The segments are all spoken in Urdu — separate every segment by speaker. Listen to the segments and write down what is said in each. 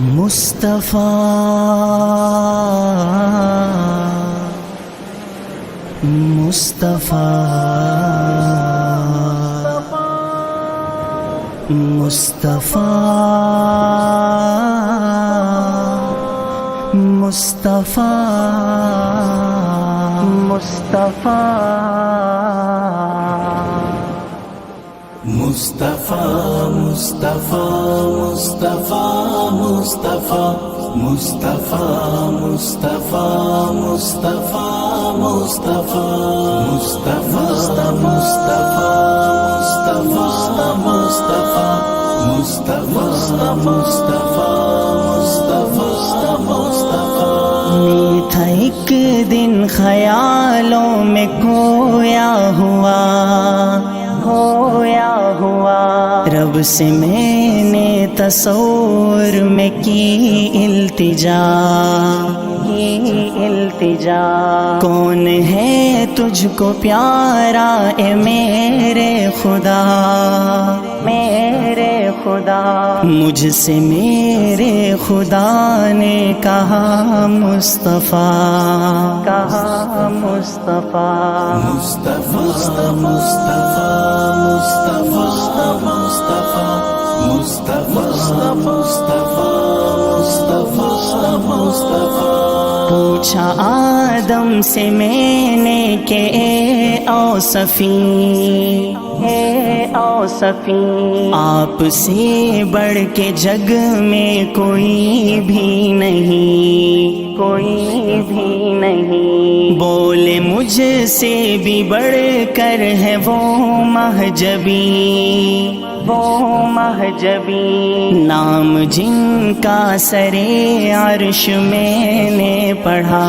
Speaker 1: مصطفیٰ مصطفیٰ مصطفیٰ مصطفیٰ مصطفیٰ مصطفیٰ مصطفیٰ مصطفیٰ مصطفیٰ مصطفیٰ مصطفیٰ مصطفیٰ مصطفیٰ مصطفیٰ مصطفیٰ مصطفیٰ مصطفیٰ میٹھا ایک دن خیالوں میں کھویا ہوا رب سے میں نے تصور میں کی التجا کون ہے تجھ کو پیارا اے میرے خدا مجھ سے میرے خدا نے کہا مصطفیٰ پوچھا آدم سے میں نے کہ اے اوصفی آپ سے بڑھ کے جگ میں کوئی بھی نہیں بولے مجھ سے بھی بڑھ کر ہے وہ مہجبی نام جن کا سرے عرش میں نے پڑھا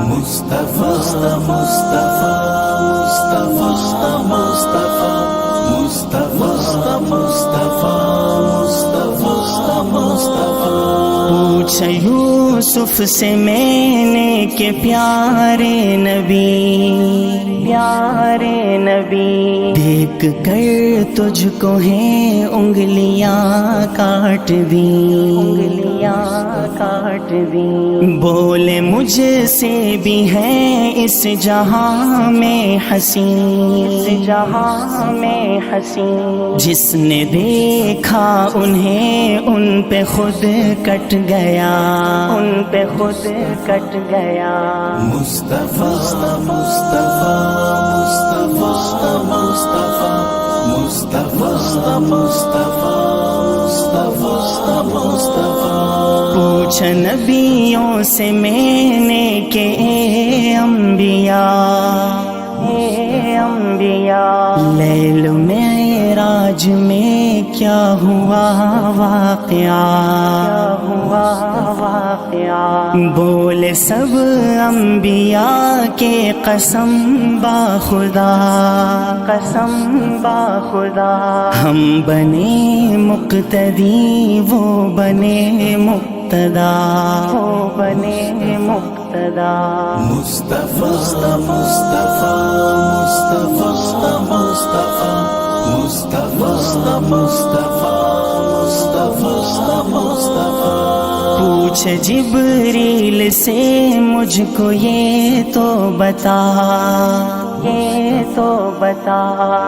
Speaker 1: مصطفیٰ مصطفیٰ مصطفیٰ مصطفیٰ پوچھا یوسف سے میں نے کہ پیارے نبی دیکھ کر تجھ کو ہیں انگلیاں کاٹ دی بولے مجھ سے بھی ہیں اس جہاں میں حسین جس نے دیکھا انہیں ان پہ خود کٹ گیا مصطفیٰ پوچھا نبیوں سے میں نے کہ اے انبیاء لیل معراج میں کیا ہوا واقعہ بولے سب انبیاء کے قسم با خدا ہم بنے مقتدی وہ بنے مقتدا مصطفیٰ پوچھ جبریل سے مجھ کو یہ تو بتا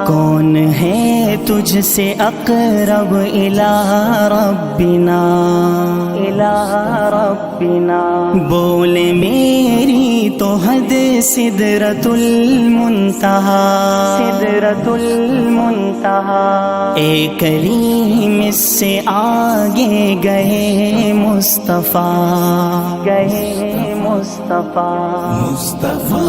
Speaker 1: کون ہے تجھ سے اقرب الی ربنا بولے میری تو حد سدرۃ المنتہا اے کریم اس سے آگے گئے مصطفیٰ مصطفیٰ